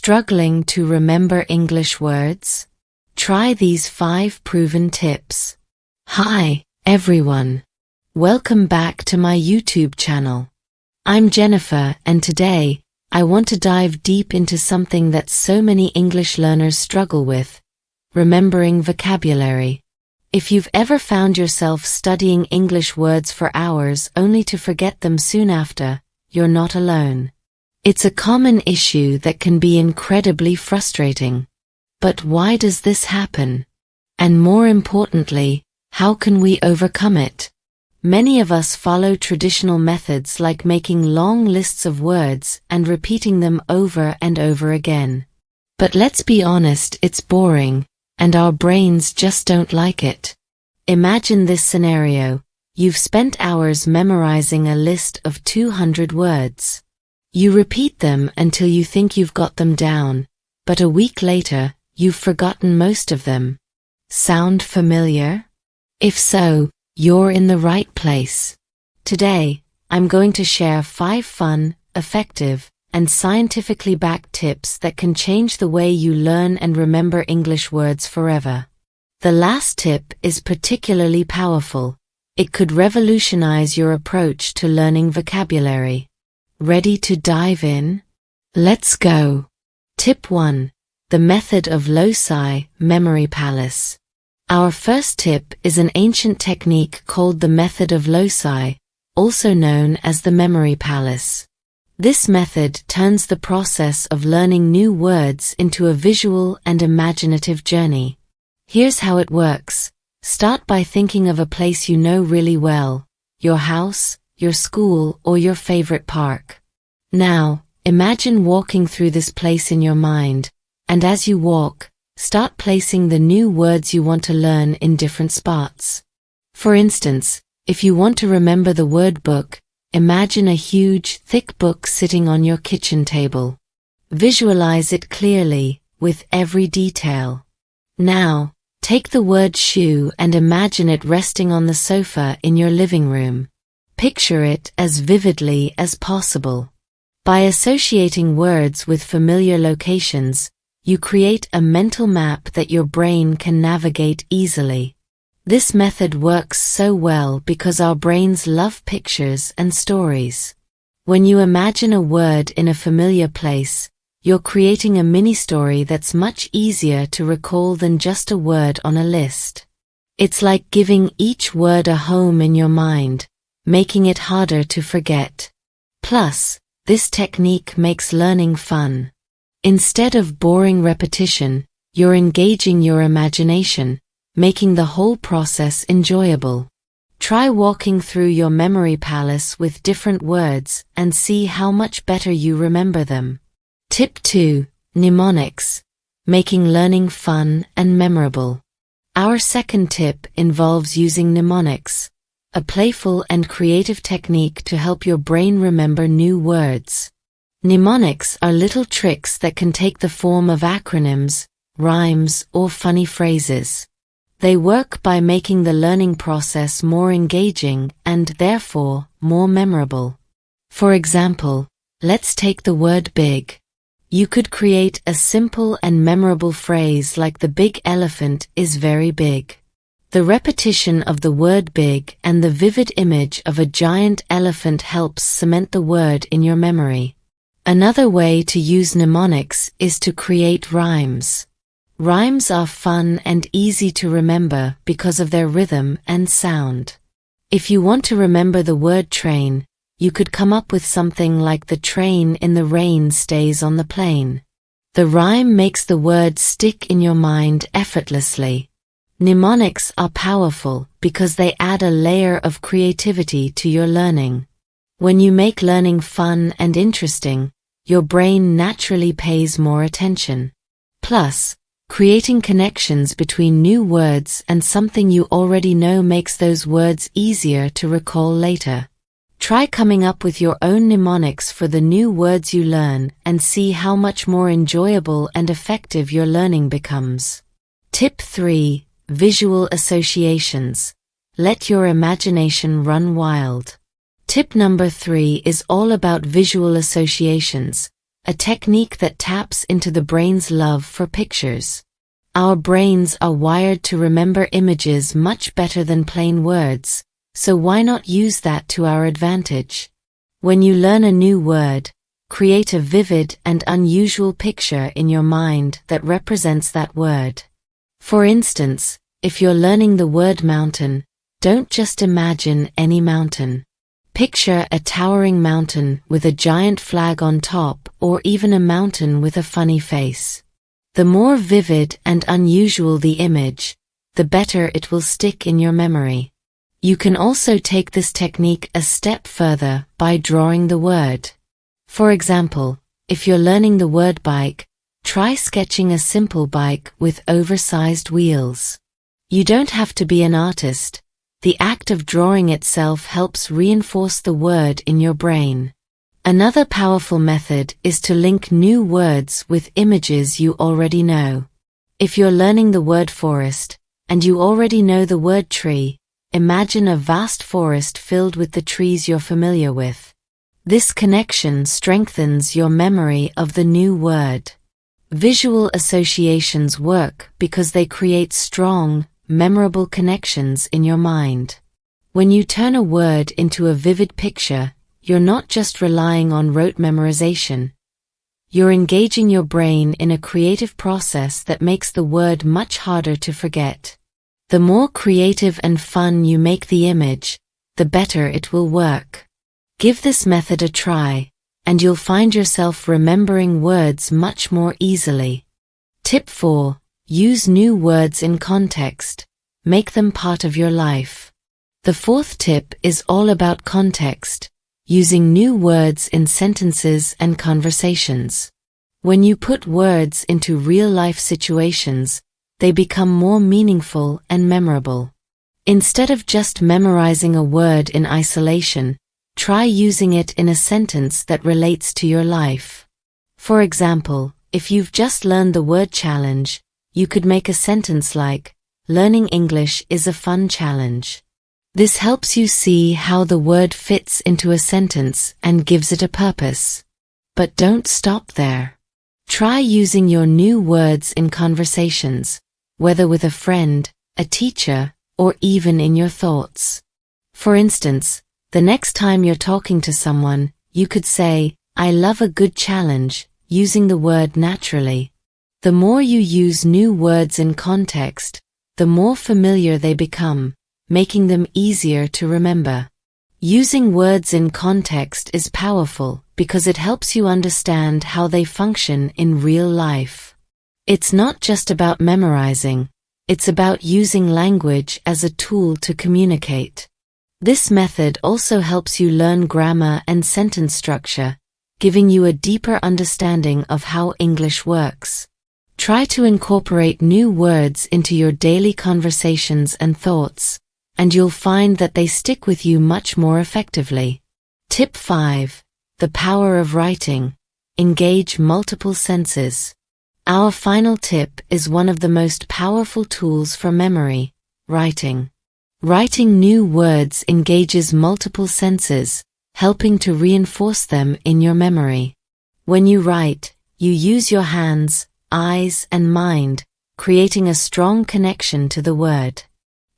Struggling to remember English words? Try these 5 proven tips. Hi, everyone. Welcome back to my YouTube channel. I'm Jennifer, and today, I want to dive deep into something that so many English learners struggle with: remembering vocabulary. If you've ever found yourself studying English words for hours only to forget them soon after, you're not alone. It's a common issue that can be incredibly frustrating. But why does this happen? And more importantly, how can we overcome it? Many of us follow traditional methods like making long lists of words and repeating them over and over again. But let's be honest, it's boring, and our brains just don't like it. Imagine this scenario: you've spent hours memorizing a list of 200 words. You repeat them until you think you've got them down, but a week later, you've forgotten most of them. Sound familiar? If so, you're in the right place. Today, I'm going to share 5 fun, effective, and scientifically backed tips that can change the way you learn and remember English words forever. The last tip is particularly powerful. It could revolutionize your approach to learning vocabulary. Ready to dive in? Let's go. Tip 1. The method of Loci, memory palace. Our first tip is an ancient technique called the method of Loci, also known as the memory palace. This method turns the process of learning new words into a visual and imaginative journey. Here's how it works. Start by thinking of a place you know really well: your house, your school, or your favorite park. Now, imagine walking through this place in your mind, and as you walk, start placing the new words you want to learn in different spots. For instance, if you want to remember the word book, imagine a huge, thick book sitting on your kitchen table. Visualize it clearly, with every detail. Now, take the word shoe and imagine it resting on the sofa in your living room. Picture it as vividly as possible. By associating words with familiar locations, you create a mental map that your brain can navigate easily. This method works so well because our brains love pictures and stories. When you imagine a word in a familiar place, you're creating a mini-story that's much easier to recall than just a word on a list. It's like giving each word a home in your mind, making it harder to forget. Plus, this technique makes learning fun. Instead of boring repetition, you're engaging your imagination, making the whole process enjoyable. Try walking through your memory palace with different words and see how much better you remember them. Tip 2. Mnemonics. Making learning fun and memorable. Our second tip involves using mnemonics, a playful and creative technique to help your brain remember new words. Mnemonics are little tricks that can take the form of acronyms, rhymes, or funny phrases. They work by making the learning process more engaging and, therefore, more memorable. For example, let's take the word big. You could create a simple and memorable phrase like "the big elephant is very big." The repetition of the word big and the vivid image of a giant elephant helps cement the word in your memory. Another way to use mnemonics is to create rhymes. Rhymes are fun and easy to remember because of their rhythm and sound. If you want to remember the word train, you could come up with something like "the train in the rain stays on the plane." The rhyme makes the word stick in your mind effortlessly. Mnemonics are powerful because they add a layer of creativity to your learning. When you make learning fun and interesting, your brain naturally pays more attention. Plus, creating connections between new words and something you already know makes those words easier to recall later. Try coming up with your own mnemonics for the new words you learn and see how much more enjoyable and effective your learning becomes. Tip 3. Visual associations. Let your imagination run wild. Tip number 3 is all about visual associations, a technique that taps into the brain's love for pictures. Our brains are wired to remember images much better than plain words, so why not use that to our advantage? When you learn a new word, create a vivid and unusual picture in your mind that represents that word. For instance, if you're learning the word mountain, don't just imagine any mountain. Picture a towering mountain with a giant flag on top, or even a mountain with a funny face. The more vivid and unusual the image, the better it will stick in your memory. You can also take this technique a step further by drawing the word. For example, if you're learning the word bike, try sketching a simple bike with oversized wheels. You don't have to be an artist. The act of drawing itself helps reinforce the word in your brain. Another powerful method is to link new words with images you already know. If you're learning the word forest, and you already know the word tree, imagine a vast forest filled with the trees you're familiar with. This connection strengthens your memory of the new word. Visual associations work because they create strong, memorable connections in your mind. When you turn a word into a vivid picture, you're not just relying on rote memorization. You're engaging your brain in a creative process that makes the word much harder to forget. The more creative and fun you make the image, the better it will work. Give this method a try, and you'll find yourself remembering words much more easily. Tip 4. Use new words in context. Make them part of your life. The fourth tip is all about context. Using new words in sentences and conversations. When you put words into real-life situations, they become more meaningful and memorable. Instead of just memorizing a word in isolation, try using it in a sentence that relates to your life. For example, if you've just learned the word challenge, you could make a sentence like, "Learning English is a fun challenge." This helps you see how the word fits into a sentence and gives it a purpose. But don't stop there. Try using your new words in conversations, whether with a friend, a teacher, or even in your thoughts. For instance, the next time you're talking to someone, you could say, "I love a good challenge," using the word naturally. The more you use new words in context, the more familiar they become, making them easier to remember. Using words in context is powerful because it helps you understand how they function in real life. It's not just about memorizing, it's about using language as a tool to communicate. This method also helps you learn grammar and sentence structure, giving you a deeper understanding of how English works. Try to incorporate new words into your daily conversations and thoughts, and you'll find that they stick with you much more effectively. Tip 5. The power of writing. Engage multiple senses. Our final tip is one of the most powerful tools for memory, writing. Writing new words engages multiple senses, helping to reinforce them in your memory. When you write, you use your hands, eyes, and mind, creating a strong connection to the word.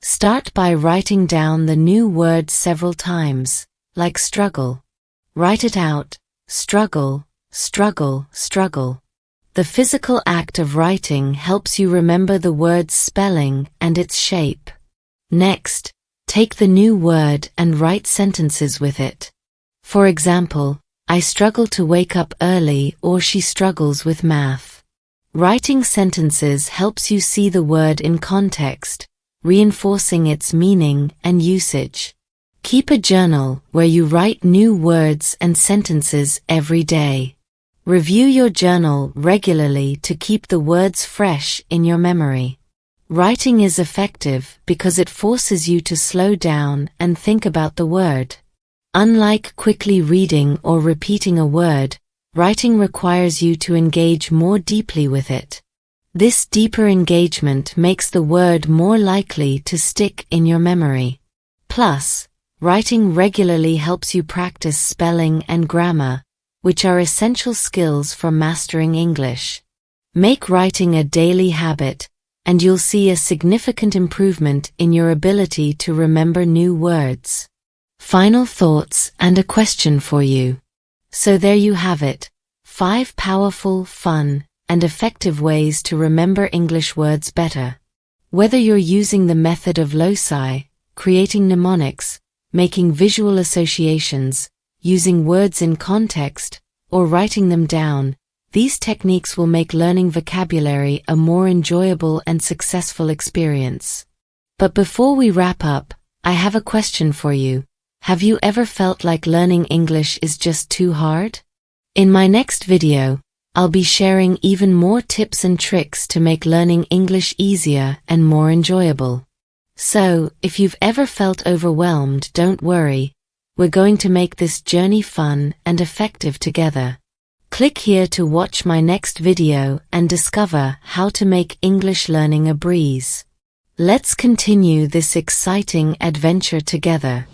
Start by writing down the new word several times, like struggle. Write it out, struggle, struggle, struggle. The physical act of writing helps you remember the word's spelling and its shape. Next, take the new word and write sentences with it. For example, I struggle to wake up early, or she struggles with math. Writing sentences helps you see the word in context, reinforcing its meaning and usage. Keep a journal where you write new words and sentences every day. Review your journal regularly to keep the words fresh in your memory. Writing is effective because it forces you to slow down and think about the word. Unlike quickly reading or repeating a word, writing requires you to engage more deeply with it. This deeper engagement makes the word more likely to stick in your memory. Plus, writing regularly helps you practice spelling and grammar, which are essential skills for mastering English. Make writing a daily habit, and you'll see a significant improvement in your ability to remember new words. Final thoughts and a question for you. So there you have it, 5 powerful, fun, and effective ways to remember English words better. Whether you're using the method of Loci, creating mnemonics, making visual associations, using words in context, or writing them down, these techniques will make learning vocabulary a more enjoyable and successful experience. But before we wrap up, I have a question for you. Have you ever felt like learning English is just too hard? In my next video, I'll be sharing even more tips and tricks to make learning English easier and more enjoyable. So, if you've ever felt overwhelmed, don't worry. We're going to make this journey fun and effective together. Click here to watch my next video and discover how to make English learning a breeze. Let's continue this exciting adventure together.